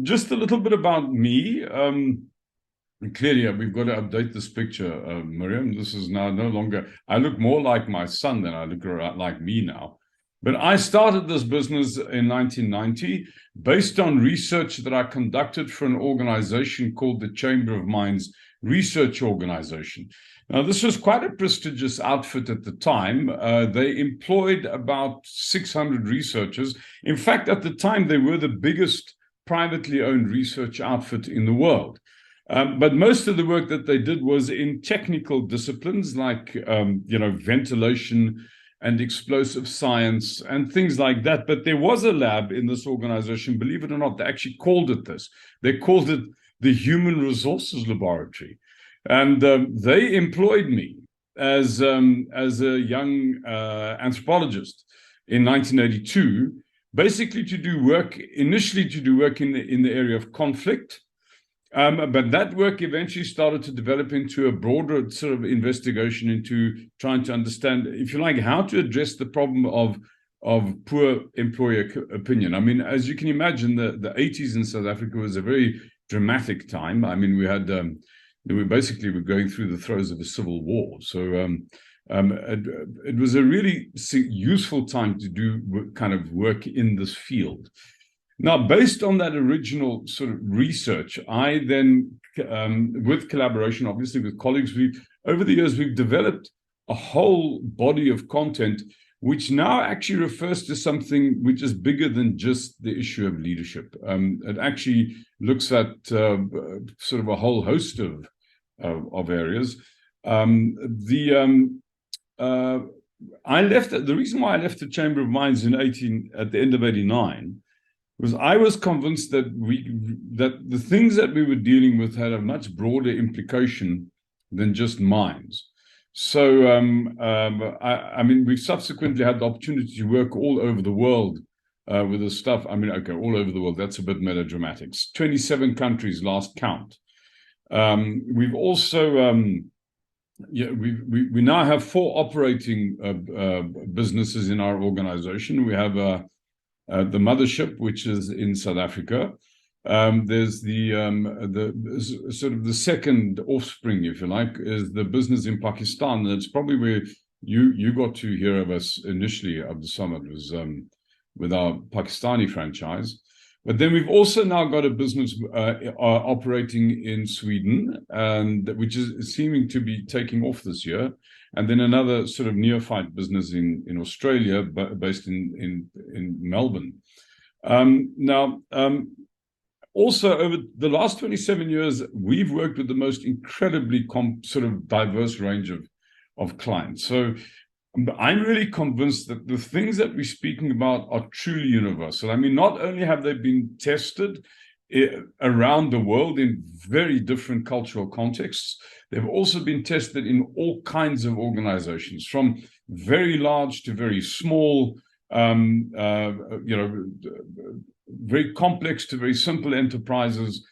just a little bit about me. Clearly, we've got to update this picture, Miriam. This is now no longer, I look more like my son than I look like me now. But I started this business in 1990 based on research that I conducted for an organization called the Chamber of Mines Research Organization. Now, this was quite a prestigious outfit at the time. They employed about 600 researchers. In fact, at the time, they were the biggest privately owned research outfit in the world. But most of the work that they did was in technical disciplines like, ventilation and explosive science and things like that. But there was a lab in this organization, believe it or not, they actually called it this. They called it the Human Resources Laboratory. And they employed me as a young anthropologist in 1982, basically initially to do work in the area of conflict. But that work eventually started to develop into a broader sort of investigation into trying to understand, if you like, how to address the problem of poor employer opinion. I mean, as you can imagine, the 80s in South Africa was a very dramatic time. I mean, we were going through the throes of a civil war. So it was a really useful time to do kind of work in this field. Now, based on that original sort of research, I then, with collaboration, obviously with colleagues, over the years, we've developed a whole body of content, which now actually refers to something which is bigger than just the issue of leadership. It actually looks at sort of a whole host of areas. The reason why I left the Chamber of Mines at the end of '89 was I was convinced that the things that we were dealing with had a much broader implication than just mines. So, I mean, we've subsequently had the opportunity to work all over the world with this stuff. I mean, okay, all over the world, that's a bit melodramatic. 27 countries, last count. We've also, we now have 4 operating businesses in our organization. We have the mothership, which is in South Africa. There's the sort of the second offspring, if you like, is the business in Pakistan. And it's probably where you got to hear of us initially, Abdul Samad, was with our Pakistani franchise. But then we've also now got a business operating in Sweden, and which is seeming to be taking off this year. And then another sort of neophyte business in Australia, based in Melbourne. Also, over the last 27 years, we've worked with the most incredibly sort of diverse range of clients. So I'm really convinced that the things that we're speaking about are truly universal. I mean, not only have they been tested around the world in very different cultural contexts, they've also been tested in all kinds of organizations, from very large to very small, very complex to very simple enterprises.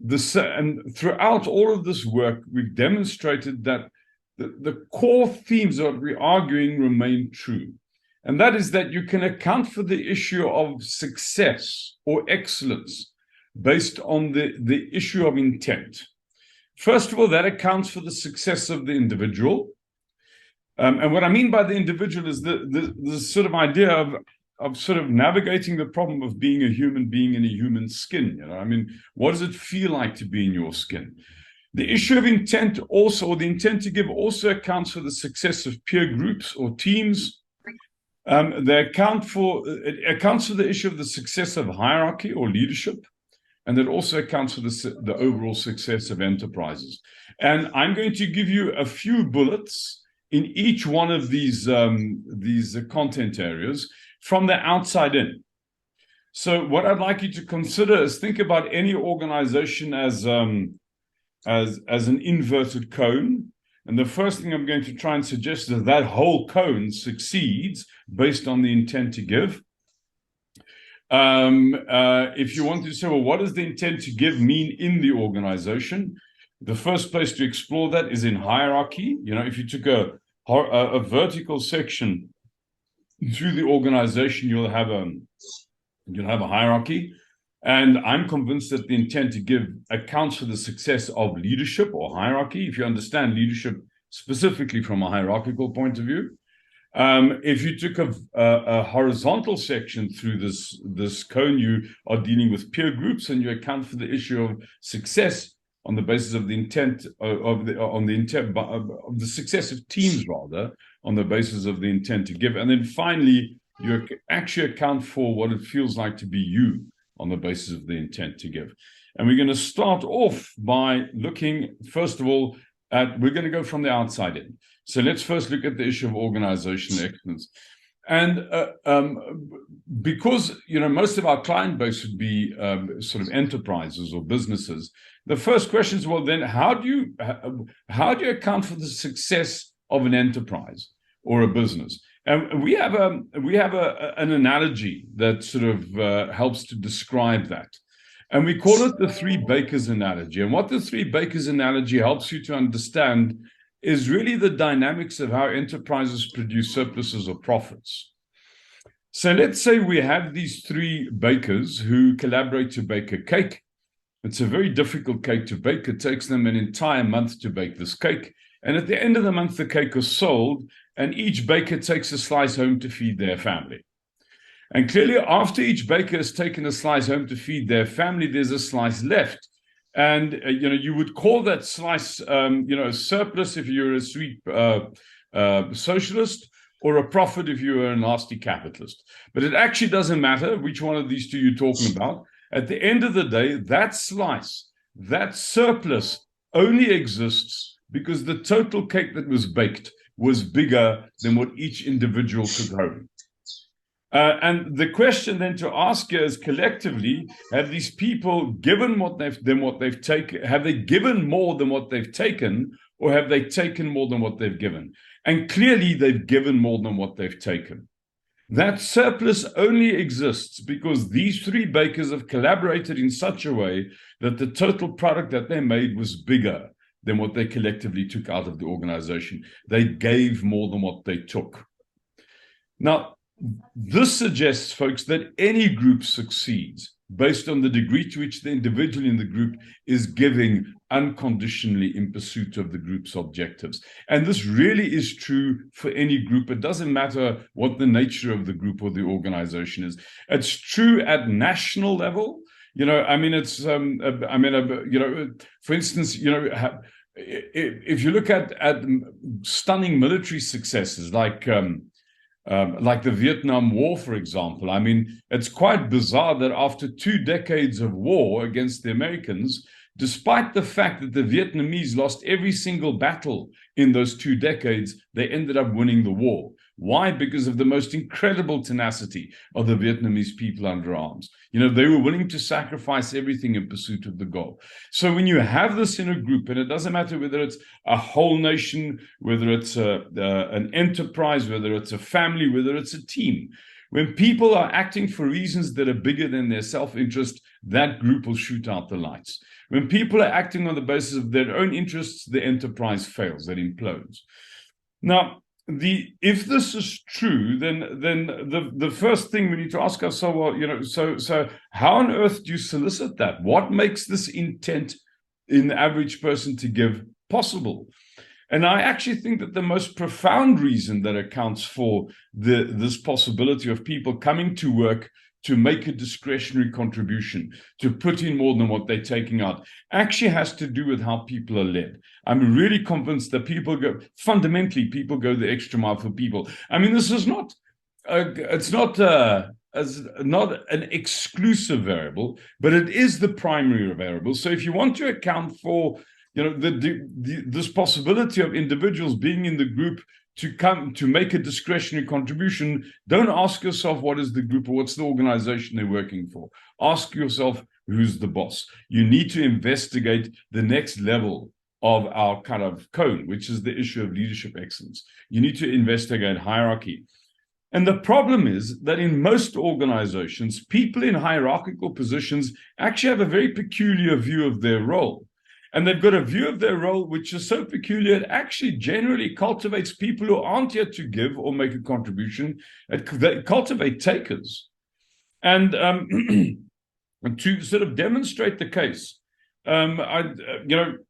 And throughout all of this work, we've demonstrated that the core themes that we're arguing remain true. And that is that you can account for the issue of success or excellence based on the issue of intent. First of all, that accounts for the success of the individual. And what I mean by the individual is the sort of idea of sort of navigating the problem of being a human being in a human skin. I mean, what does it feel like to be in your skin? The issue of intent also, or the intent to give, also accounts for the success of peer groups or teams. It accounts for the issue of the success of hierarchy or leadership. And that also accounts for the overall success of enterprises. And I'm going to give you a few bullets in each one of these content areas from the outside in. So what I'd like you to consider is think about any organization as an inverted cone. And the first thing I'm going to try and suggest is that whole cone succeeds based on the intent to give. If you want to say, well, what does the intent to give mean in the organization? The first place to explore that is in hierarchy. If you took a vertical section through the organization, you'll have a hierarchy. And I'm convinced that the intent to give accounts for the success of leadership or hierarchy, if you understand leadership specifically from a hierarchical point of view. If you took a horizontal section through this cone, you are dealing with peer groups, and you account for the issue of success on the basis of the intent of the success of teams, rather, on the basis of the intent to give. And then finally, you actually account for what it feels like to be you on the basis of the intent to give. And we're going to start off by looking, first of all, we're going to go from the outside in. So let's first look at the issue of organizational excellence. And because most of our client base would be sort of enterprises or businesses, the first question is, well, then how do you account for the success of an enterprise or a business? And we have an analogy that sort of helps to describe that. And we call it the three bakers analogy. And what the three bakers analogy helps you to understand is really the dynamics of how enterprises produce surpluses or profits. So let's say we have these three bakers who collaborate to bake a cake. It's a very difficult cake to bake. It takes them an entire month to bake this cake. And at the end of the month, the cake is sold, and each baker takes a slice home to feed their family. And clearly, after each baker has taken a slice home to feed their family, there's a slice left. And, you would call that slice, a surplus if you're a sweet socialist, or a profit if you're a nasty capitalist. But it actually doesn't matter which one of these two you're talking about. At the end of the day, that slice, that surplus only exists because the total cake that was baked was bigger than what each individual took home. And the question then to ask here is, collectively, have these people given what they've taken? Have they given more than what they've taken, or have they taken more than what they've given? And clearly, they've given more than what they've taken. That surplus only exists because these three bakers have collaborated in such a way that the total product that they made was bigger than what they collectively took out of the organization. They gave more than what they took. Now, this suggests, folks, that any group succeeds based on the degree to which the individual in the group is giving unconditionally in pursuit of the group's objectives. And this really is true for any group. It doesn't matter what the nature of the group or the organization is. It's true at national level. For instance, if you look at stunning military successes like the Vietnam War, for example. I mean, it's quite bizarre that after 2 decades of war against the Americans, despite the fact that the Vietnamese lost every single battle in those 2 decades, they ended up winning the war. Why? Because of the most incredible tenacity of the Vietnamese people under arms. They were willing to sacrifice everything in pursuit of the goal. So when you have this in a group, and it doesn't matter whether it's a whole nation, whether it's an enterprise, whether it's a family, whether it's a team, when people are acting for reasons that are bigger than their self-interest, that group will shoot out the lights. When people are acting on the basis of their own interests, the enterprise fails, it implodes. Now, if this is true, then the first thing we need to ask ourselves, well, so how on earth do you solicit that? What makes this intent in the average person to give possible? And I actually think that the most profound reason that accounts for this possibility of people coming to work to make a discretionary contribution, to put in more than what they're taking out, actually has to do with how people are led. I'm really convinced that people go the extra mile for people. I mean, this is not an exclusive variable, but it is the primary variable. So if you want to account for this possibility of individuals being in the group to make a discretionary contribution, don't ask yourself what is the group or what's the organization they're working for. Ask yourself who's the boss. You need to investigate the next level of our kind of cone, which is the issue of leadership excellence. You need to investigate hierarchy. And the problem is that in most organizations, people in hierarchical positions actually have a very peculiar view of their role. And they've got a view of their role which is so peculiar, it actually generally cultivates people who aren't here to give or make a contribution. They cultivate takers. And And to sort of demonstrate the case,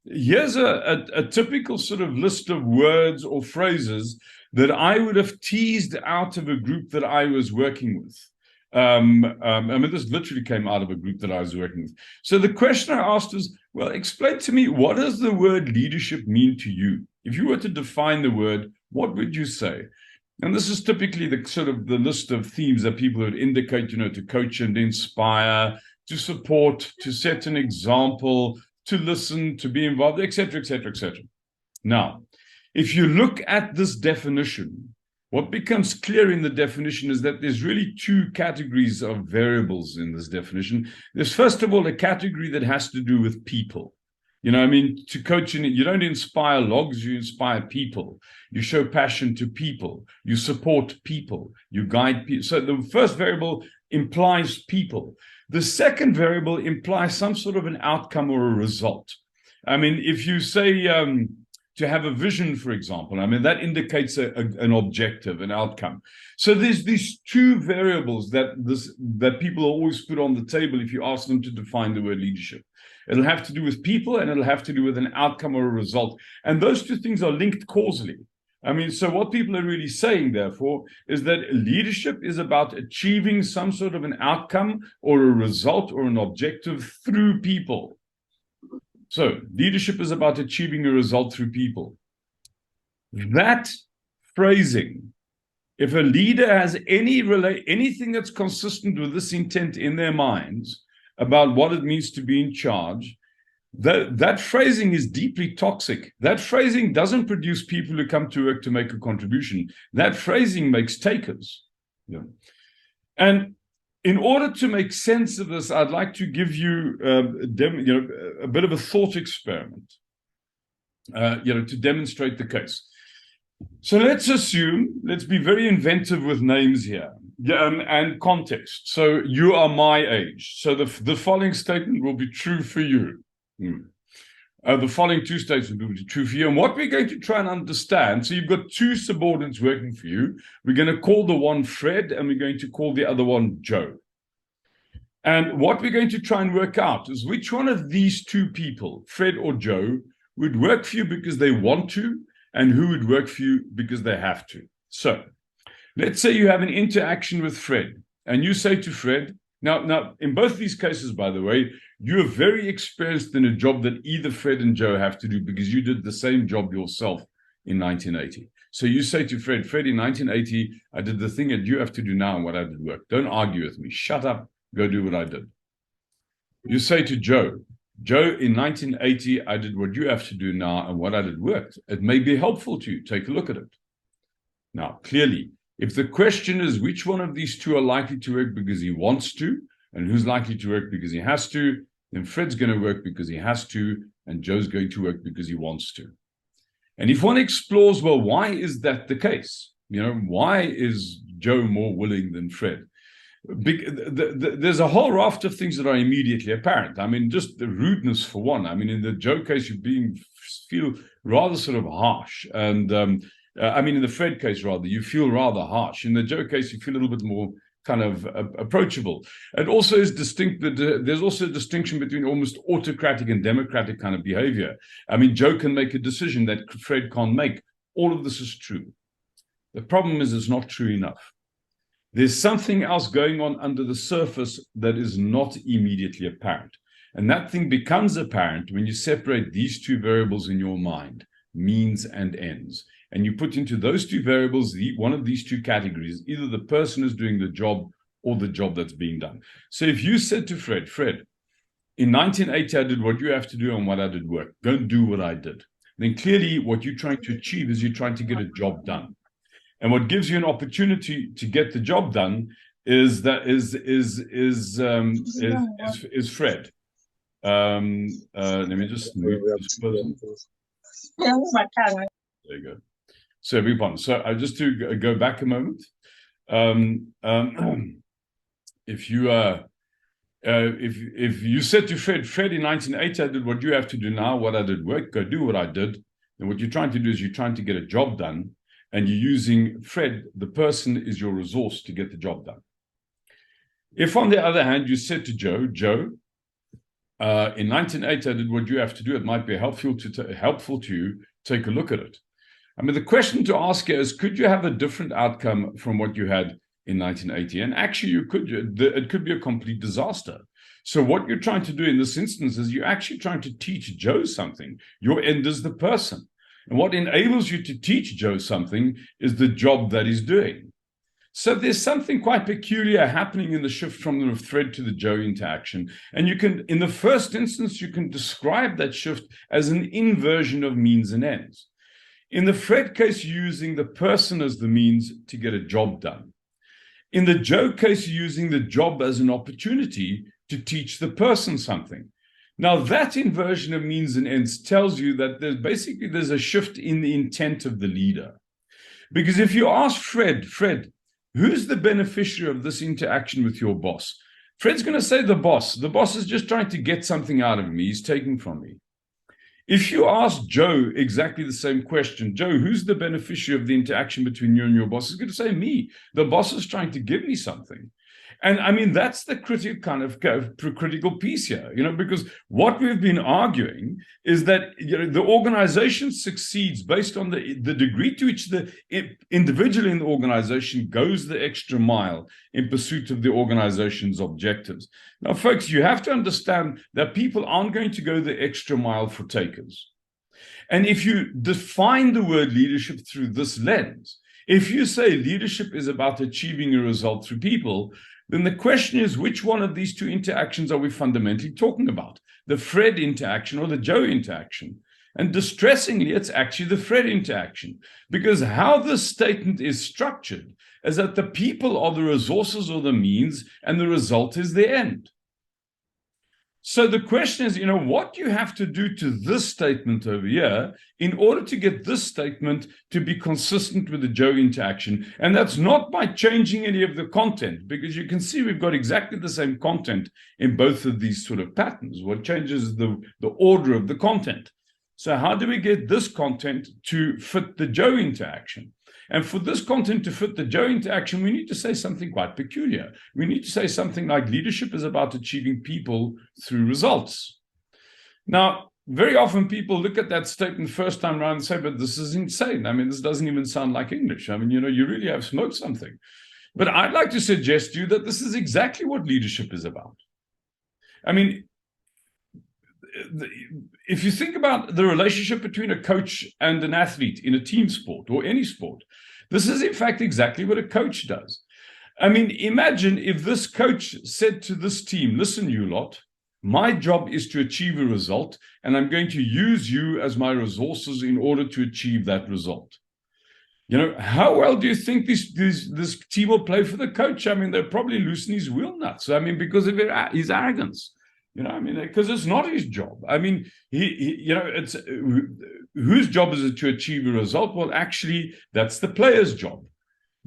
here's a typical sort of list of words or phrases that I would have teased out of a group that I was working with. I mean, this literally came out of a group that I was working with. So the question I asked was, well, explain to me, what does the word leadership mean to you? If you were to define the word, what would you say? And this is typically the sort of the list of themes that people would indicate, to coach and inspire, to support, to set an example, to listen, to be involved, etc., etc., etc. Now, if you look at this definition, what becomes clear in the definition is that there's really two categories of variables in this definition. There's, first of all, a category that has to do with people. To coach, you don't inspire logs, you inspire people. You show passion to people. You support people. You guide people. So the first variable implies people. The second variable implies some sort of an outcome or a result. If you say to have a vision, for example, that indicates an objective, an outcome. So there's these two variables that people always put on the table if you ask them to define the word leadership. It'll have to do with people, and it'll have to do with an outcome or a result. And those two things are linked causally. So what people are really saying, therefore, is that leadership is about achieving some sort of an outcome or a result or an objective through people. So leadership is about achieving a result through people. That phrasing, if a leader has anything that's consistent with this intent in their minds about what it means to be in charge, that phrasing is deeply toxic. That phrasing doesn't produce people who come to work to make a contribution. That phrasing makes takers. Yeah. And in order to make sense of this, I'd like to give you, a bit of a thought experiment, to demonstrate the case. So let's be very inventive with names here, and context. So you are my age. So the following statement will be true for you. The following two statements will be true for you. And what we're going to try and understand, so you've got two subordinates working for you. We're going to call the one Fred, and we're going to call the other one Joe. And what we're going to try and work out is which one of these two people, Fred or Joe, would work for you because they want to, and who would work for you because they have to. So let's say you have an interaction with Fred, and you say to Fred, now, in both these cases, by the way, you're very experienced in a job that either Fred and Joe have to do because you did the same job yourself in 1980. So you say to Fred, in 1980, I did the thing that you have to do now and what I did work. Don't argue with me. Shut up. Go do what I did. You say to Joe, in 1980, I did what you have to do now and what I did worked. It may be helpful to you. Take a look at it. Now, clearly, if the question is which one of these two are likely to work because he wants to, and who's likely to work because he has to, then Fred's going to work because he has to, and Joe's going to work because he wants to. And if one explores, well, why is that the case? Why is Joe more willing than Fred? There's a whole raft of things that are immediately apparent. Just the rudeness for one. In the Joe case, you feel rather sort of harsh. And in the Fred case, rather, you feel rather harsh. In the Joe case, you feel a little bit more kind of approachable. It also is distinct that there's also a distinction between almost autocratic and democratic kind of behavior. Joe can make a decision that Fred can't make. All of this is true. The problem is it's not true enough. There's something else going on under the surface that is not immediately apparent. And that thing becomes apparent when you separate these two variables in your mind, means and ends. And you put into those two variables, one of these two categories, either the person is doing the job or the job that's being done. So if you said to Fred, in 1980, I did what you have to do and what I did work. Don't do what I did. Then clearly what you're trying to achieve is you're trying to get a job done. And what gives you an opportunity to get the job done is Fred. Let me just move this person. There you go. So everyone. So just to go back a moment. If you said to Fred, in 1980, I did what you have to do now, what I did work, go do what I did. And what you're trying to do is you're trying to get a job done. And you're using Fred, the person is your resource to get the job done. If, on the other hand, you said to Joe, in 1980, I did what you have to do. It might be helpful to you. Take a look at it. I mean, the question to ask here is, could you have a different outcome from what you had in 1980? And actually, you could. It could be a complete disaster. So what you're trying to do in this instance is you're actually trying to teach Joe something. Your end is the person. And what enables you to teach Joe something is the job that he's doing. So there's something quite peculiar happening in the shift from the thread to the Joe interaction. And you can, in the first instance, you can describe that shift as an inversion of means and ends. In the Fred case, you're using the person as the means to get a job done. In the Joe case, you're using the job as an opportunity to teach the person something. Now, that inversion of means and ends tells you that there's a shift in the intent of the leader. Because if you ask Fred, who's the beneficiary of this interaction with your boss? Fred's going to say the boss. The boss is just trying to get something out of me. He's taking from me. If you ask Joe exactly the same question, Joe, who's the beneficiary of the interaction between you and your boss? He's going to say me. The boss is trying to give me something. And I mean, that's the critical piece here, because what we've been arguing is that the organization succeeds based on the degree to which the individual in the organization goes the extra mile in pursuit of the organization's objectives. Now, folks, you have to understand that people aren't going to go the extra mile for takers. And if you define the word leadership through this lens, if you say leadership is about achieving a result through people, then the question is, which one of these two interactions are we fundamentally talking about? The Fred interaction or the Joe interaction? And distressingly, it's actually the Fred interaction, because how this statement is structured is that the people are the resources or the means, and the result is the end. So the question is, what do you have to do to this statement over here in order to get this statement to be consistent with the Joe interaction? And that's not by changing any of the content, because you can see we've got exactly the same content in both of these sort of patterns. What changes is the order of the content. So how do we get this content to fit the Joe interaction? And for this content to fit the Joe interaction, we need to say something quite peculiar. We need to say something like leadership is about achieving people through results. Now, very often people look at that statement first time around and say, but this is insane. I mean, this doesn't even sound like English. I mean, you really have smoked something. But I'd like to suggest to you that this is exactly what leadership is about. I mean, if you think about the relationship between a coach and an athlete in a team sport or any sport, this is in fact exactly what a coach does. I mean, imagine if this coach said to this team, listen, you lot, my job is to achieve a result, and I'm going to use you as my resources in order to achieve that result. How well do you think this team will play for the coach? I mean, they'll probably loosen his wheel nuts. I mean, because of his arrogance. Because it's not his job. I mean, it's whose job is it to achieve a result? Well, actually, that's the player's job.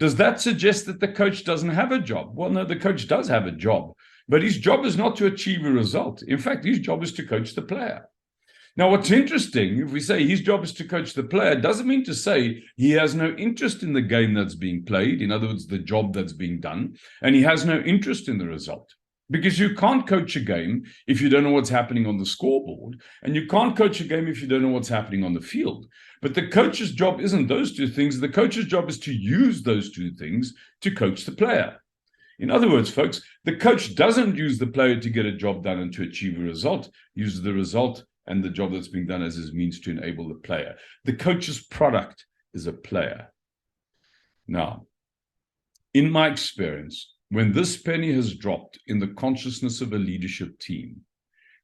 Does that suggest that the coach doesn't have a job? Well, no, the coach does have a job, but his job is not to achieve a result. In fact, his job is to coach the player. Now, what's interesting, if we say his job is to coach the player, doesn't mean to say he has no interest in the game that's being played. In other words, the job that's being done, and he has no interest in the result. Because you can't coach a game if you don't know what's happening on the scoreboard, and you can't coach a game if you don't know what's happening on the field. But the coach's job isn't those two things. The coach's job is to use those two things to coach the player. In other words, folks, the coach doesn't use the player to get a job done and to achieve a result. He uses the result and the job that's being done as his means to enable the player. The coach's product is a player. Now, in my experience, when this penny has dropped in the consciousness of a leadership team,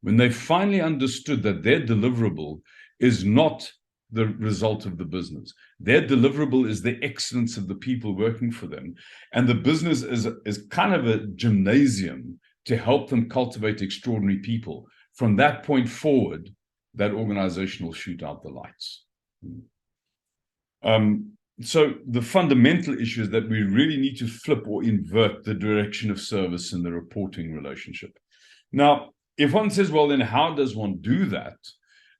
when they finally understood that their deliverable is not the result of the business, their deliverable is the excellence of the people working for them, and the business is kind of a gymnasium to help them cultivate extraordinary people, from that point forward, that organization will shoot out the lights. So the fundamental issue is that we really need to flip or invert the direction of service in the reporting relationship. Now, if one says, well, then how does one do that?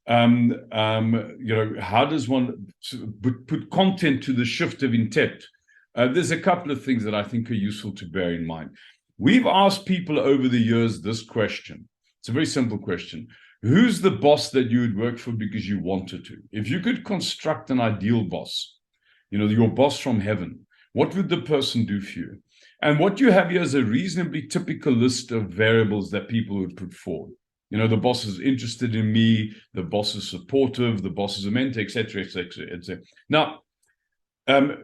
How does one put content to the shift of intent? There's a couple of things that I think are useful to bear in mind. We've asked people over the years this question. It's a very simple question. Who's the boss that you would work for because you wanted to? If you could construct an ideal boss, your boss from heaven, what would the person do for you? And what you have here is a reasonably typical list of variables that people would put forward. The boss is interested in me, the boss is supportive, the boss is a mentor, etc., etc., etc. Now,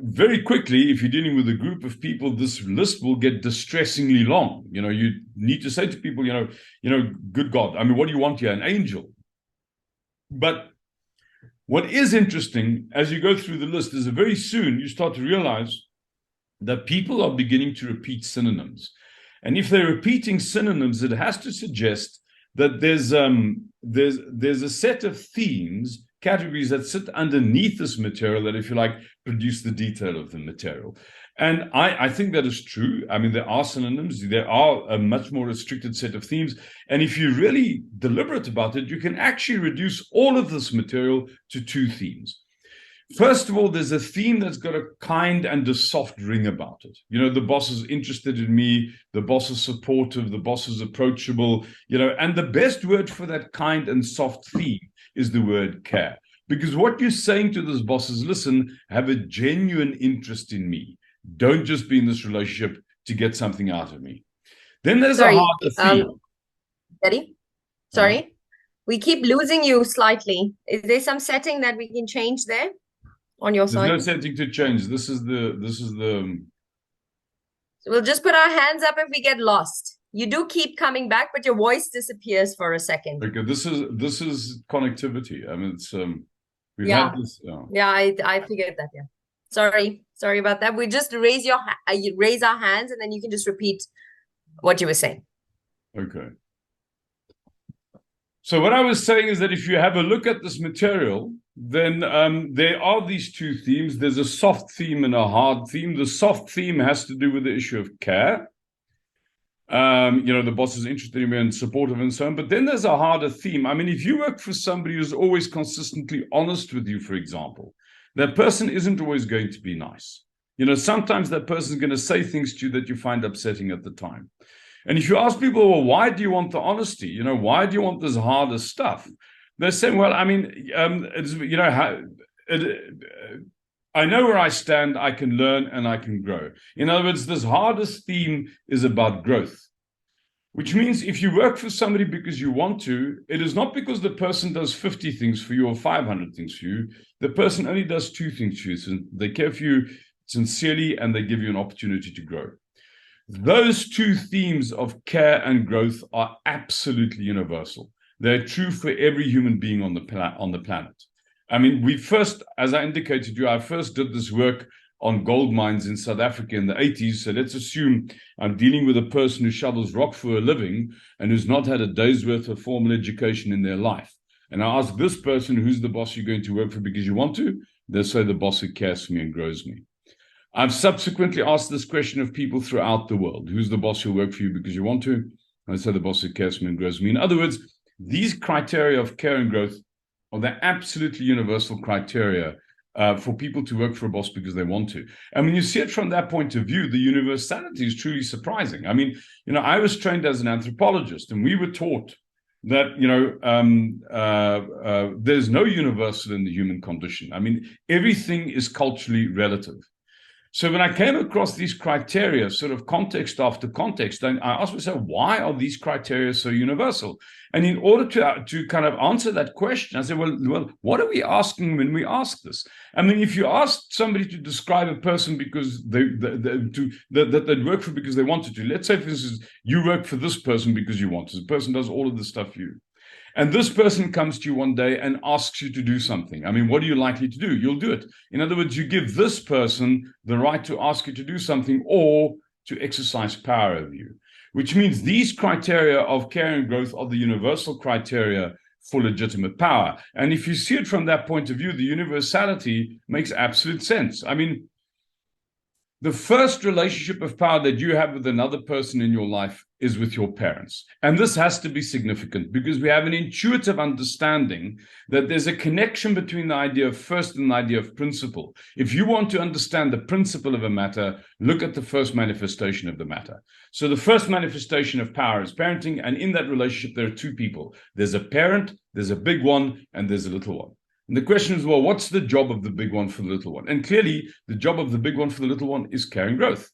very quickly, if you're dealing with a group of people, this list will get distressingly long. You need to say to people, good God, I mean, what do you want here? An angel. But what is interesting as you go through the list is that very soon you start to realize that people are beginning to repeat synonyms. And if they're repeating synonyms, it has to suggest that there's a set of themes, categories that sit underneath this material that, if you like, produce the detail of the material. And I think that is true. I mean, there are synonyms. There are a much more restricted set of themes. And if you're really deliberate about it, you can actually reduce all of this material to 2 themes. First of all, there's a theme that's got a kind and a soft ring about it. The boss is interested in me, the boss is supportive, the boss is approachable, and the best word for that kind and soft theme is the word care. Because what you're saying to this boss is, listen, have a genuine interest in me. Don't just be in this relationship to get something out of me. Then there's a harder theme. Eddie? Sorry? We keep losing you slightly. Is there some setting that we can change there? On your side? There's no setting to change. This is the. So we'll just put our hands up if we get lost. You do keep coming back, but your voice disappears for a second. Okay, this is connectivity. I mean, it's we've Yeah. had this. Yeah, I figured that. Yeah. Sorry about that. We just raise our hands, and then you can just repeat what you were saying. Okay. So what I was saying is that if you have a look at this material, then there are these 2 themes. There's a soft theme and a hard theme. The soft theme has to do with the issue of care. The boss is interested in me and supportive and so on. But then there's a harder theme. I mean, if you work for somebody who's always consistently honest with you, for example, that person isn't always going to be nice. Sometimes that person is going to say things to you that you find upsetting at the time. And if you ask people, well, why do you want the honesty? Why do you want this harder stuff? They're saying, well, I mean, I know where I stand, I can learn and I can grow. In other words, this hardest theme is about growth, which means if you work for somebody because you want to, it is not because the person does 50 things for you or 500 things for you. The person only does 2 things for you. So they care for you sincerely and they give you an opportunity to grow. Those 2 themes of care and growth are absolutely universal. They're true for every human being on the planet. I mean, as I indicated to you, I first did this work on gold mines in South Africa in the 80s. So let's assume I'm dealing with a person who shovels rock for a living and who's not had a day's worth of formal education in their life. And I ask this person, who's the boss you're going to work for because you want to? They'll say the boss who cares for me and grows me. I've subsequently asked this question of people throughout the world. Who's the boss who'll work for you because you want to? And I say the boss who cares for me and grows me. In other words, these criteria of care and growth are the absolutely universal criteria for people to work for a boss because they want to. And when you see it from that point of view, the universality is truly surprising. I mean, I was trained as an anthropologist, and we were taught that, there's no universal in the human condition. I mean, everything is culturally relative. So when I came across these criteria, sort of context after context, I asked myself, why are these criteria so universal? And in order to kind of answer that question, I said, well, what are we asking when we ask this? I mean, if you ask somebody to describe a person because that they'd work for because they wanted to, let's say, for instance, you work for this person because you want to. The person does all of this stuff for you. And this person comes to you one day and asks you to do something. I mean, what are you likely to do? You'll do it. In other words, you give this person the right to ask you to do something or to exercise power over you, which means these criteria of care and growth are the universal criteria for legitimate power. And if you see it from that point of view, the universality makes absolute sense. I mean, the first relationship of power that you have with another person in your life is with your parents. And this has to be significant because we have an intuitive understanding that there's a connection between the idea of first and the idea of principle. If you want to understand the principle of a matter, look at the first manifestation of the matter. So the first manifestation of power is parenting, and in that relationship, there are two people. There's a parent, there's a big one, and there's a little one. And the question is, well, what's the job of the big one for the little one? And clearly, the job of the big one for the little one is care and growth.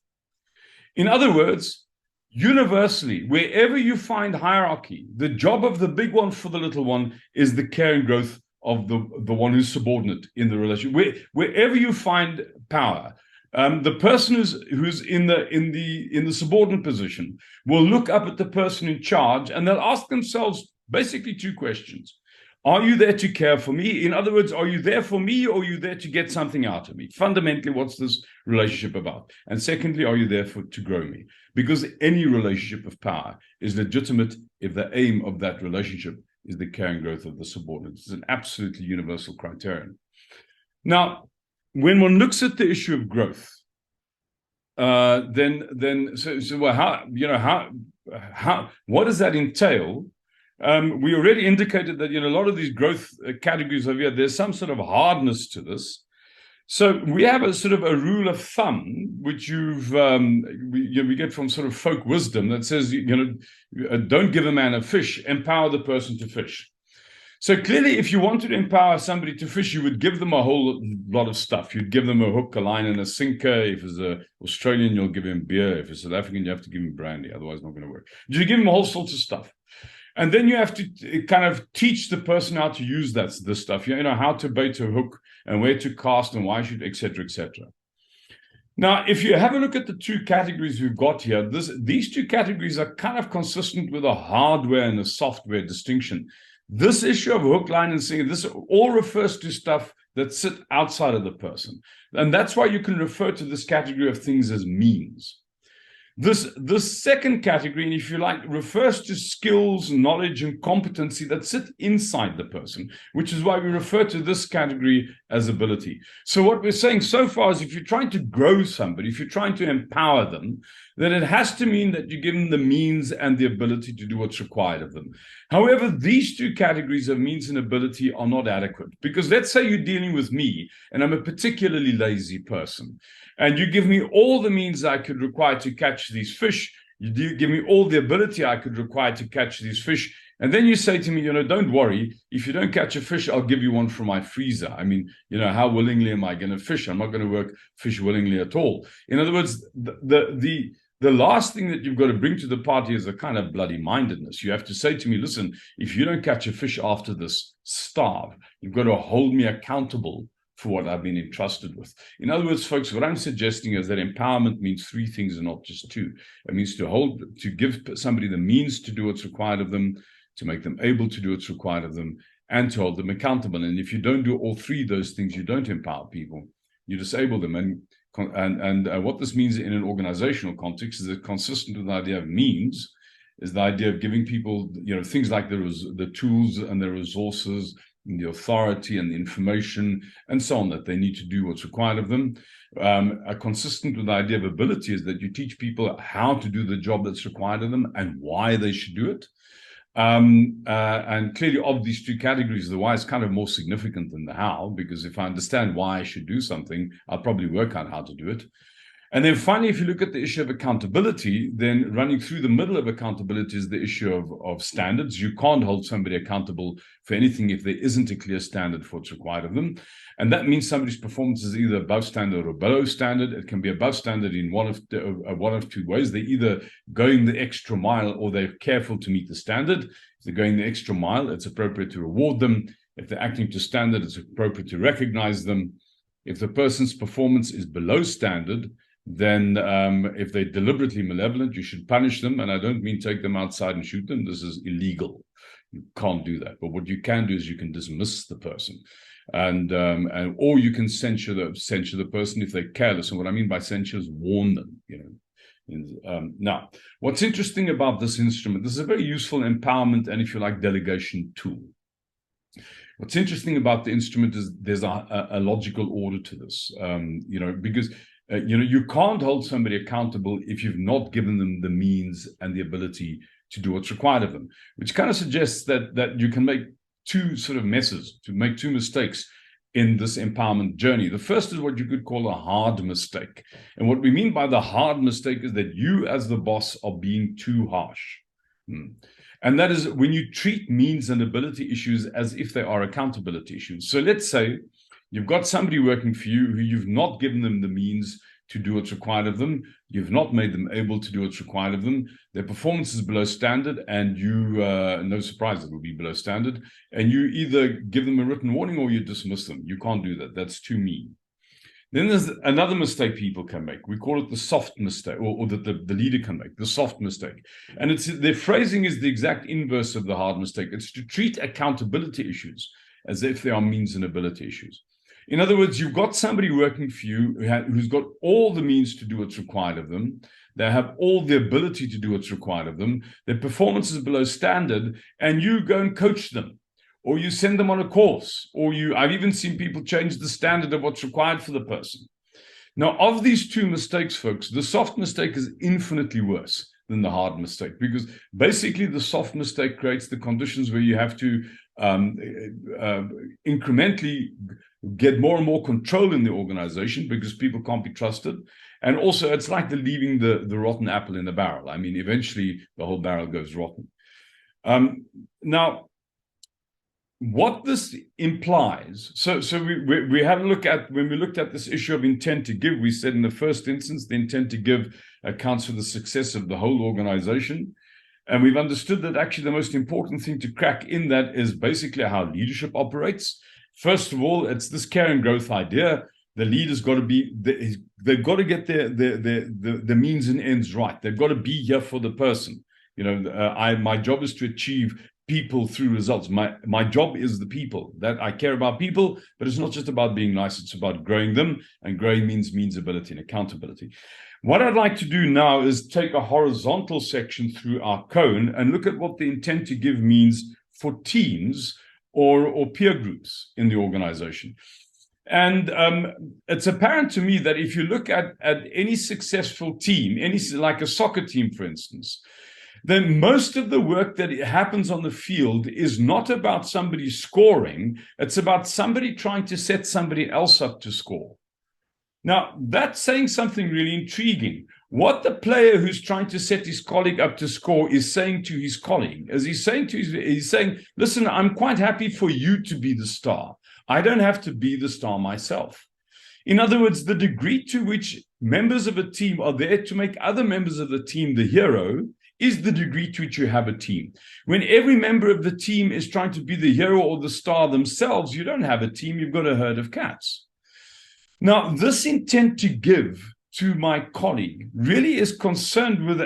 In other words, universally, wherever you find hierarchy, the job of the big one for the little one is the care and growth of the one who's subordinate in the relationship. Wherever you find power, the person who's in the subordinate position will look up at the person in charge, and they'll ask themselves basically two questions. Are you there to care for me? In other words, are you there for me, or are you there to get something out of me? Fundamentally, what's this relationship about? And secondly, are you there to grow me? Because any relationship of power is legitimate if the aim of that relationship is the care and growth of the subordinates. It's an absolutely universal criterion. Now, when one looks at the issue of growth, then what does that entail? We already indicated that, a lot of these growth categories over here, there's some sort of hardness to this. So we have a sort of a rule of thumb, which we get from sort of folk wisdom that says, don't give a man a fish, empower the person to fish. So clearly, if you wanted to empower somebody to fish, you would give them a whole lot of stuff. You'd give them a hook, a line, and a sinker. If it's an Australian, you'll give him beer. If it's South African, you have to give him brandy. Otherwise, it's not going to work. You give him all sorts of stuff. And then you have to kind of teach the person how to use this stuff, how to bait a hook and where to cast and why should, et cetera, et cetera. Now, if you have a look at the two categories we've got here, these two categories are kind of consistent with a hardware and a software distinction. This issue of hook, line, and sinker, this all refers to stuff that sit outside of the person. And that's why you can refer to this category of things as means. This second category, and if you like, refers to skills, knowledge, and competency that sit inside the person, which is why we refer to this category as ability. So what we're saying so far is if you're trying to grow somebody, if you're trying to empower them, then it has to mean that you give them the means and the ability to do what's required of them. However, these two categories of means and ability are not adequate, because let's say you're dealing with me and I'm a particularly lazy person, and you give me all the means I could require to catch these fish, you give me all the ability I could require to catch these fish, and then you say to me, don't worry, if you don't catch a fish, I'll give you one from my freezer. I mean, how willingly am I going to fish? I'm not going to fish willingly at all. In other words, the last thing that you've got to bring to the party is a kind of bloody mindedness. You have to say to me, listen, if you don't catch a fish after this, starve. You've got to hold me accountable for what I've been entrusted with. In other words, folks, what I'm suggesting is that empowerment means three things and not just two. It means to give somebody the means to do what's required of them, to make them able to do what's required of them, and to hold them accountable. And if you don't do all three of those things, you don't empower people. You disable them. And what this means in an organizational context is that consistent with the idea of means is the idea of giving people, things like the tools and the resources, and the authority and the information and so on that they need to do what's required of them. Consistent with the idea of ability is that you teach people how to do the job that's required of them and why they should do it. And clearly of these two categories, the why is kind of more significant than the how, because if I understand why I should do something, I'll probably work out how to do it. And then finally, if you look at the issue of accountability, then running through the middle of accountability is the issue of standards. You can't hold somebody accountable for anything if there isn't a clear standard for what's required of them. And that means somebody's performance is either above standard or below standard. It can be above standard in one of two ways. They're either going the extra mile or they're careful to meet the standard. If they're going the extra mile, it's appropriate to reward them. If they're acting to standard, it's appropriate to recognize them. If the person's performance is below standard, then if they're deliberately malevolent, you should punish them. And I don't mean take them outside and shoot them. This is illegal. You can't do that. But what you can do is you can dismiss the person, or you can censure the person if they're careless. And what I mean by censure is warn them. Now, what's interesting about this instrument? This is a very useful empowerment and, if you like, delegation tool. What's interesting about the instrument is there's a logical order to this, because You can't hold somebody accountable if you've not given them the means and the ability to do what's required of them, which kind of suggests that you can make two sort of messes, to make two mistakes in this empowerment journey. The first is what you could call a hard mistake. And what we mean by the hard mistake is that you as the boss are being too harsh. And that is when you treat means and ability issues as if they are accountability issues. So let's say you've got somebody working for you who you've not given them the means to do what's required of them. You've not made them able to do what's required of them. Their performance is below standard, and you, no surprise, it will be below standard. And you either give them a written warning or you dismiss them. You can't do that. That's too mean. Then there's another mistake people can make. We call it the soft mistake, or that the leader can make, the soft mistake. And their phrasing is the exact inverse of the hard mistake. It's to treat accountability issues as if they are means and ability issues. In other words, you've got somebody working for you who's got all the means to do what's required of them. They have all the ability to do what's required of them. Their performance is below standard, and you go and coach them, or you send them on a course, or I've even seen people change the standard of what's required for the person. Now, of these two mistakes, folks, the soft mistake is infinitely worse than the hard mistake, because basically the soft mistake creates the conditions where you have to incrementally get more and more control in the organization because people can't be trusted. And also, it's like leaving the rotten apple in the barrel. I mean, eventually the whole barrel goes rotten. Now, what this implies, so we had a look at, when we looked at this issue of intent to give, we said in the first instance, the intent to give accounts for the success of the whole organization. And we've understood that actually the most important thing to crack in that is basically how leadership operates. First of all, it's this care and growth idea. The leader's got to be, they've got to get the means and ends right. They've got to be here for the person. My job is to achieve people through results. My job is the people. That I care about people, but it's not just about being nice, it's about growing them, and growing means ability and accountability. What I'd like to do now is take a horizontal section through our cone and look at what the intent to give means for teams or peer groups in the organization. And it's apparent to me that if you look at any successful team, like a soccer team, for instance, then most of the work that happens on the field is not about somebody scoring. It's about somebody trying to set somebody else up to score. Now, that's saying something really intriguing. What the player who's trying to set his colleague up to score is saying to his colleague, he's saying, listen, I'm quite happy for you to be the star. I don't have to be the star myself. In other words, the degree to which members of a team are there to make other members of the team the hero is the degree to which you have a team. When every member of the team is trying to be the hero or the star themselves, you don't have a team, you've got a herd of cats. Now, this intent to give to my colleague really is concerned with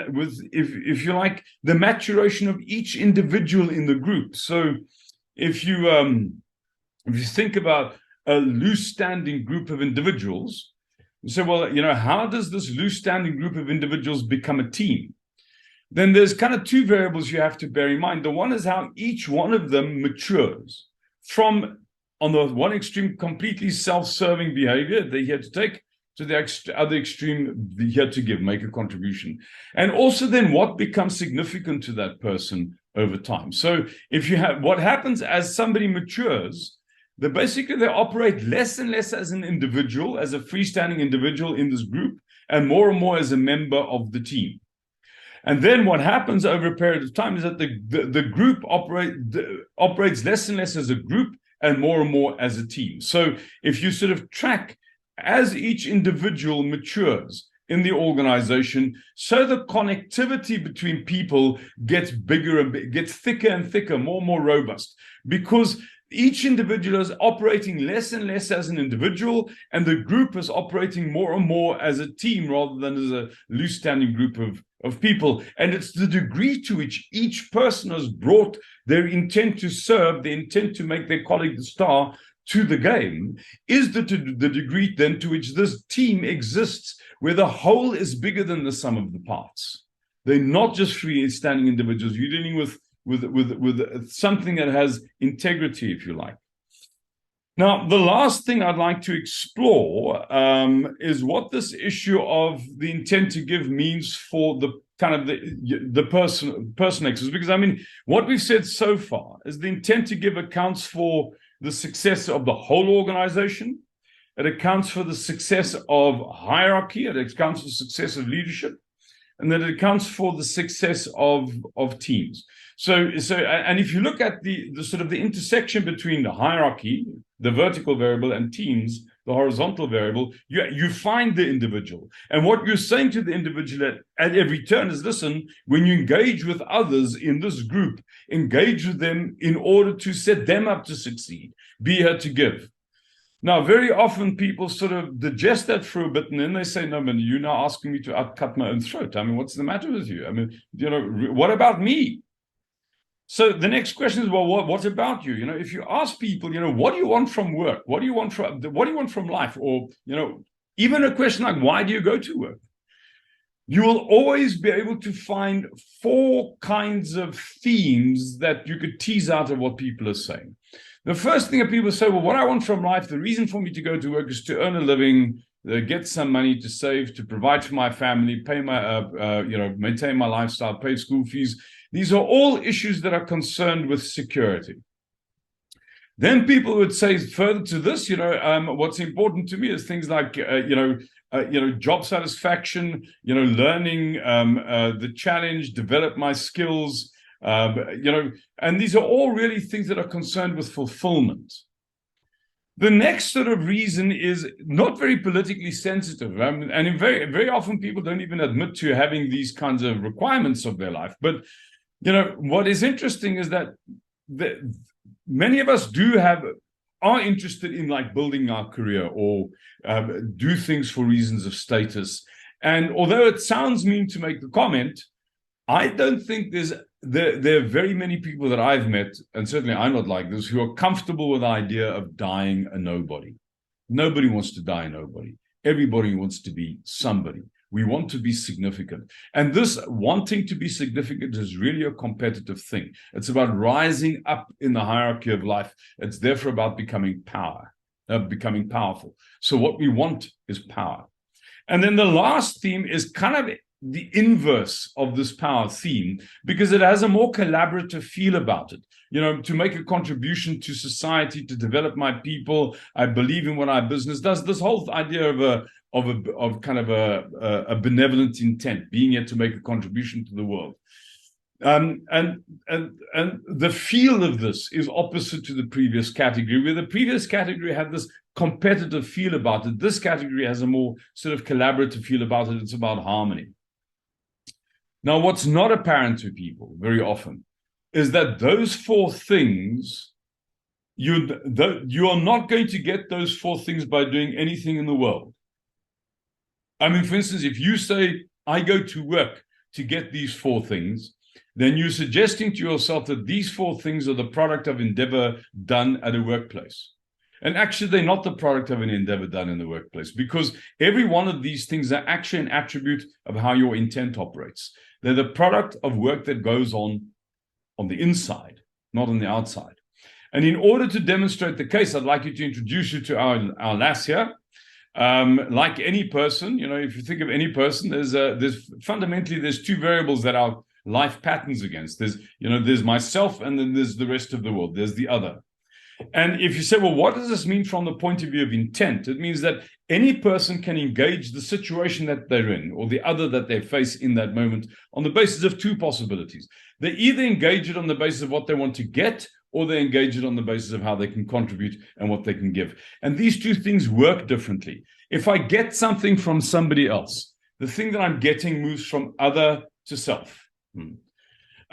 if you like, the maturation of each individual in the group. So if you think about a loose-standing group of individuals, you say, well, how does this loose-standing group of individuals become a team? Then there's kind of two variables you have to bear in mind. The one is how each one of them matures from, on the one extreme, completely self-serving behavior they're here to take, to the other extreme, they're here to give, make a contribution. And also then what becomes significant to that person over time. So if you have, what happens as somebody matures, they operate less and less as an individual, as a freestanding individual in this group, and more as a member of the team. And then what happens over a period of time is that the group operates less and less as a group and more as a team. So if you sort of track as each individual matures in the organization, so the connectivity between people gets bigger and gets thicker and thicker, more robust, because each individual is operating less and less as an individual, and the group is operating more and more as a team rather than as a loose-standing group of people. And it's the degree to which each person has brought their intent to serve, the intent to make their colleague the star, to the game, is the degree then to which this team exists, where the whole is bigger than the sum of the parts. They're not just freestanding individuals. You're dealing with something that has integrity, if you like. Now, the last thing I'd like to explore is what this issue of the intent to give means for the kind of the person X's. Because I mean, what we've said so far is the intent to give accounts for the success of the whole organization. It accounts for the success of hierarchy. It accounts for the success of leadership, and then it accounts for the success of teams. So, and if you look at the sort of the intersection between the hierarchy, the vertical variable, and teams, the horizontal variable, you find the individual. And what you're saying to the individual at every turn is, listen, when you engage with others in this group, engage with them in order to set them up to succeed. Be here to give. Now, very often people sort of digest that for a bit, and then they say, no, man, you're now asking me to outcut my own throat. I mean, what's the matter with you? I mean, what about me? So the next question is, well, what about you? If you ask people, what do you want from work? What do you want from life? Or, even a question like, why do you go to work? You will always be able to find 4 kinds of themes that you could tease out of what people are saying. The first thing that people say, well, what I want from life, the reason for me to go to work is to earn a living, get some money to save, to provide for my family, pay my, maintain my lifestyle, pay school fees. These are all issues that are concerned with security. Then people would say further to this, what's important to me is things like, job satisfaction, learning, the challenge, develop my skills, and these are all really things that are concerned with fulfillment. The next sort of reason is not very politically sensitive. And very, very often people don't even admit to having these kinds of requirements of their life. But, what is interesting is that many of us are interested in like building our career or do things for reasons of status. And although it sounds mean to make the comment, I don't think there are very many people that I've met, and certainly I'm not like this, who are comfortable with the idea of dying a nobody. Nobody wants to die a nobody. Everybody wants to be somebody. We want to be significant. And this wanting to be significant is really a competitive thing. It's about rising up in the hierarchy of life. It's therefore about becoming powerful. So what we want is power. And then the last theme is kind of the inverse of this power theme, because it has a more collaborative feel about it. To make a contribution to society, to develop my people. I believe in what our business does. This whole idea of kind of a benevolent intent, being here to make a contribution to the world. And the feel of this is opposite to the previous category, where the previous category had this competitive feel about it. This category has a more sort of collaborative feel about it. It's about harmony. Now, what's not apparent to people very often is that those 4 things, you are not going to get those 4 things by doing anything in the world. I mean, for instance, if you say, I go to work to get these 4 things, then you're suggesting to yourself that these 4 things are the product of endeavor done at a workplace. And actually, they're not the product of an endeavor done in the workplace, because every one of these things are actually an attribute of how your intent operates. They're the product of work that goes on the inside, not on the outside. And in order to demonstrate the case, I'd like you to introduce you to our lass here. Like any person, if you think of any person, there's fundamentally 2 variables that our life patterns against. There's myself, and then there's the rest of the world. There's the other. And if you say, well, what does this mean from the point of view of intent? It means that any person can engage the situation that they're in or the other that they face in that moment on the basis of 2 possibilities. They either engage it on the basis of what they want to get, or they engage it on the basis of how they can contribute and what they can give. And these 2 things work differently. If I get something from somebody else, the thing that I'm getting moves from other to self.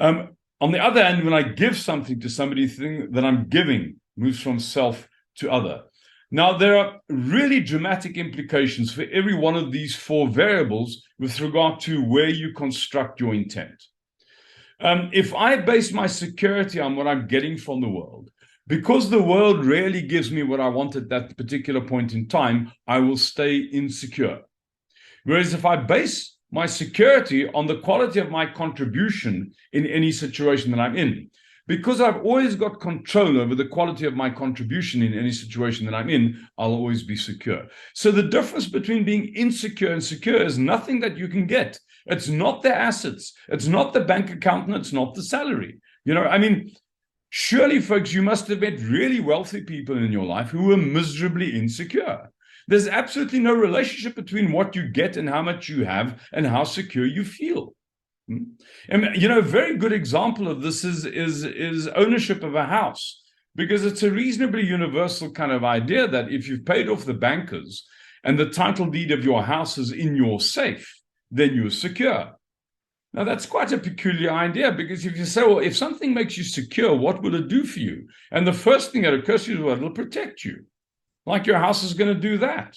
On the other hand, when I give something to somebody, the thing that I'm giving moves from self to other. Now, there are really dramatic implications for every one of these 4 variables with regard to where you construct your intent. If I base my security on what I'm getting from the world, because the world rarely gives me what I want at that particular point in time, I will stay insecure. Whereas if I base my security on the quality of my contribution in any situation that I'm in, Because I've always got control over the quality of my contribution in any situation that I'm in, I'll always be secure. So the difference between being insecure and secure is nothing that you can get. It's not the assets. It's not the bank account, and it's not the salary. I mean, surely, folks, you must have met really wealthy people in your life who were miserably insecure. There's absolutely no relationship between what you get and how much you have and how secure you feel. And a very good example of this is ownership of a house, because it's a reasonably universal kind of idea that if you've paid off the bankers and the title deed of your house is in your safe, then you're secure. Now, that's quite a peculiar idea, because if you say, well, if something makes you secure, what will it do for you? And the first thing that occurs to you is, well, it'll protect you. Like your house is going to do that.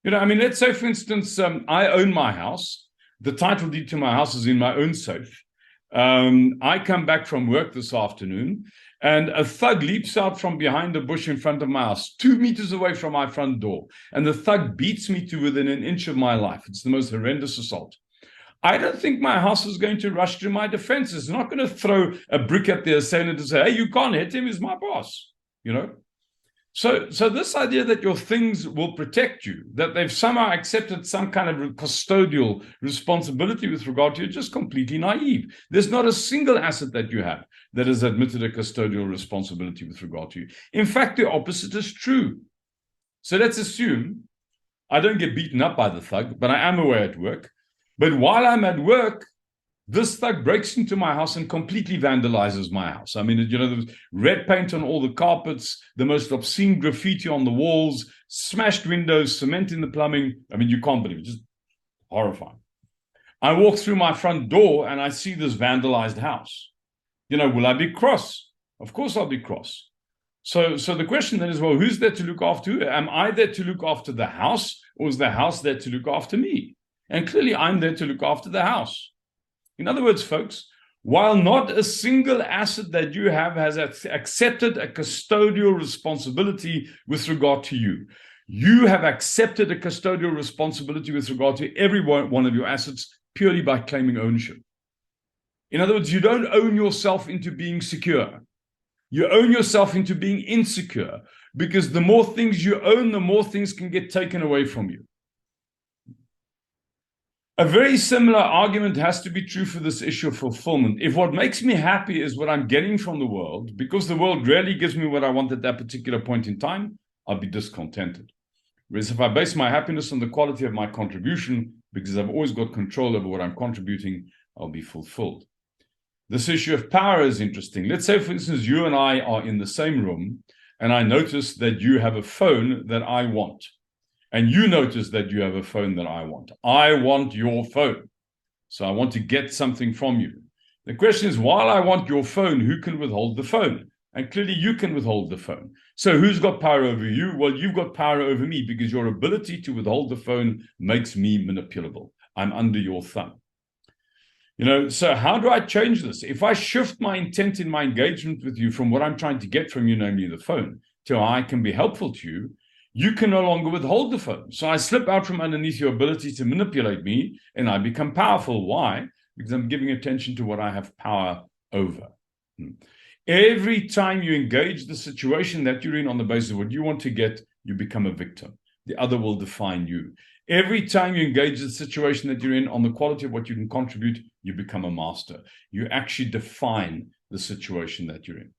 Let's say, for instance, I own my house. The title deed to my house is in my own safe. I come back from work this afternoon, and a thug leaps out from behind a bush in front of my house, 2 meters away from my front door. And the thug beats me to within an inch of my life. It's the most horrendous assault. I don't think my house is going to rush to my defense. It's not going to throw a brick at the assailant and say, hey, you can't hit him, he's my boss. So this idea that your things will protect you, that they've somehow accepted some kind of custodial responsibility with regard to you, is just completely naive. There's not a single asset that you have that has admitted a custodial responsibility with regard to you. In fact, the opposite is true. So let's assume I don't get beaten up by the thug, but I am away at work. But while I'm at work, this thug breaks into my house and completely vandalizes my house. I mean, there's red paint on all the carpets, the most obscene graffiti on the walls, smashed windows, cement in the plumbing. I mean, you can't believe it, just horrifying. I walk through my front door and I see this vandalized house. Will I be cross? Of course I'll be cross. So the question then is, well, who's there to look after who? Am I there to look after the house, or is the house there to look after me? And clearly I'm there to look after the house. In other words, folks, while not a single asset that you have has accepted a custodial responsibility with regard to you, you have accepted a custodial responsibility with regard to every one of your assets purely by claiming ownership. In other words, you don't own yourself into being secure. You own yourself into being insecure, because the more things you own, the more things can get taken away from you. A very similar argument has to be true for this issue of fulfillment. If what makes me happy is what I'm getting from the world, because the world rarely gives me what I want at that particular point in time, I'll be discontented. Whereas if I base my happiness on the quality of my contribution, because I've always got control over what I'm contributing, I'll be fulfilled. This issue of power is interesting. Let's say, for instance, you and I are in the same room, and I notice that you have a phone that I want. And you notice that you have a phone that I want. I want your phone. So I want to get something from you. The question is, while I want your phone, who can withhold the phone? And clearly you can withhold the phone. So who's got power over you? Well, you've got power over me, because your ability to withhold the phone makes me manipulable. I'm under your thumb. So how do I change this? If I shift my intent in my engagement with you from what I'm trying to get from you, namely the phone, to how I can be helpful to you, you can no longer withhold the phone. So I slip out from underneath your ability to manipulate me, and I become powerful. Why? Because I'm giving attention to what I have power over. Every time you engage the situation that you're in on the basis of what you want to get, you become a victim. The other will define you. Every time you engage the situation that you're in on the quality of what you can contribute, you become a master. You actually define the situation that you're in.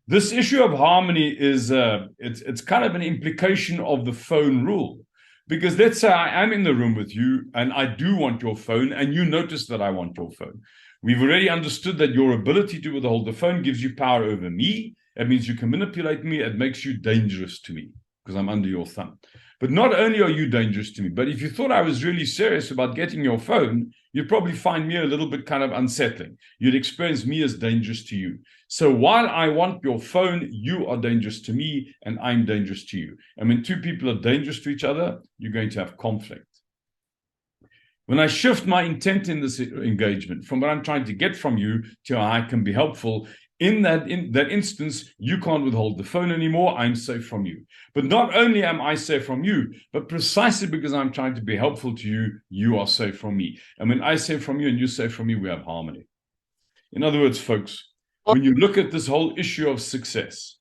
This issue of harmony is it's kind of an implication of the phone rule, because let's say I am in the room with you and I do want your phone, and you notice that I want your phone. We've already understood that your ability to withhold the phone gives you power over me. It means you can manipulate me. It makes you dangerous to me because I'm under your thumb. But not only are you dangerous to me, but if you thought I was really serious about getting your phone, you'd probably find me a little bit kind of unsettling. You'd experience me as dangerous to you. So while I want your phone, you are dangerous to me and I'm dangerous to you. And when two people are dangerous to each other, you're going to have conflict. When I shift my intent in this engagement from what I'm trying to get from you to how I can be helpful, in that instance, you can't withhold the phone anymore. I'm safe from you. But not only am I safe from you, but precisely because I'm trying to be helpful to you, you are safe from me. And when I say from you and you say from me, we have harmony. In other words, folks, when you look at this whole issue of success,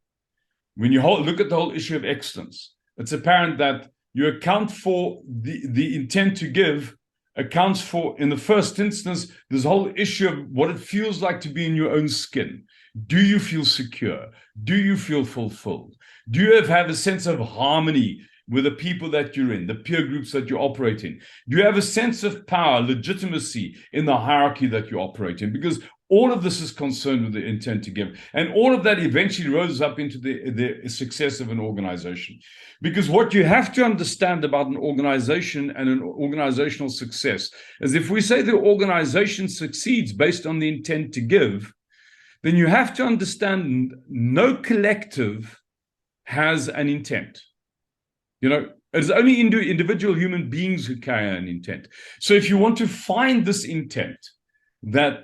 when you look at the whole issue of excellence, it's apparent that you account for the intent to give accounts for, in the first instance, this whole issue of what it feels like to be in your own skin. Do you feel secure? Do you feel fulfilled? Do you have a sense of harmony with the people that you're in, the peer groups that you operate in? Do you have a sense of power, legitimacy in the hierarchy that you operate in? Because all of this is concerned with the intent to give. And all of that eventually rose up into the success of an organization. Because what you have to understand about an organization and an organizational success is if we say the organization succeeds based on the intent to give, then you have to understand no collective has an intent. You know, it's only individual human beings who carry an intent. So if you want to find this intent that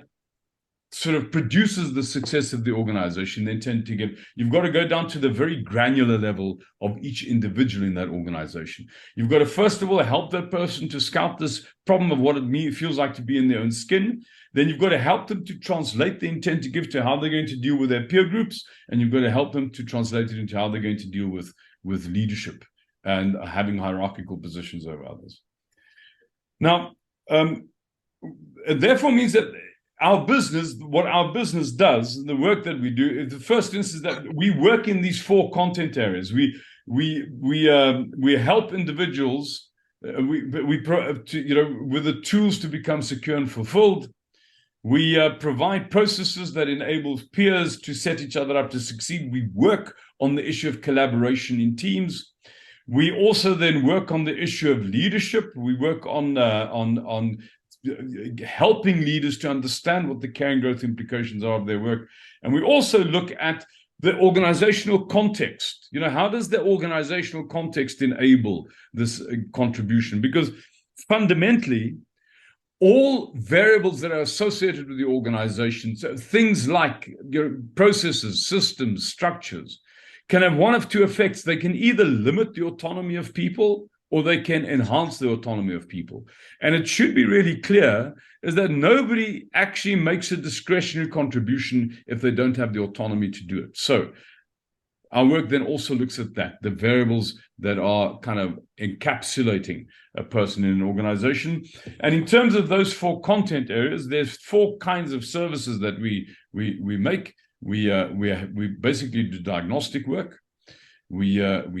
sort of produces the success of the organization, the intent to give, you've got to go down to the very granular level of each individual in that organization. You've got to, first of all, help that person to scout this problem of what it feels like to be in their own skin. Then you've got to help them to translate the intent to give to how they're going to deal with their peer groups. And you've got to help them to translate it into how they're going to deal with leadership and having hierarchical positions over others. Now, it therefore means that our business, what our business does, the work that we do, the first instance that we work in these 4 content areas. We help individuals, with the tools to become secure and fulfilled. We provide processes that enable peers to set each other up to succeed. We work on the issue of collaboration in teams. We also then work on the issue of leadership. We work on helping leaders to understand what the care and growth implications are of their work. And we also look at the organizational context. You know, how does the organizational context enable this contribution? Because fundamentally, all variables that are associated with the organization, so things like processes, systems, structures, can have one of 2 effects. They can either limit the autonomy of people, or they can enhance the autonomy of people. And it should be really clear is that nobody actually makes a discretionary contribution if they don't have the autonomy to do it. So our work then also looks at that, the variables that are kind of encapsulating a person in an organization. And in terms of those 4 content areas, there's 4 kinds of services that we make. We basically do diagnostic work. We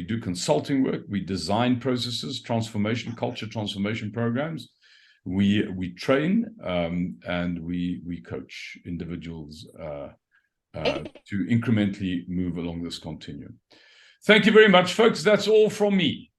do consulting work. We design processes, culture transformation programs. We train and we coach individuals to incrementally move along this continuum. Thank you very much, folks. That's all from me.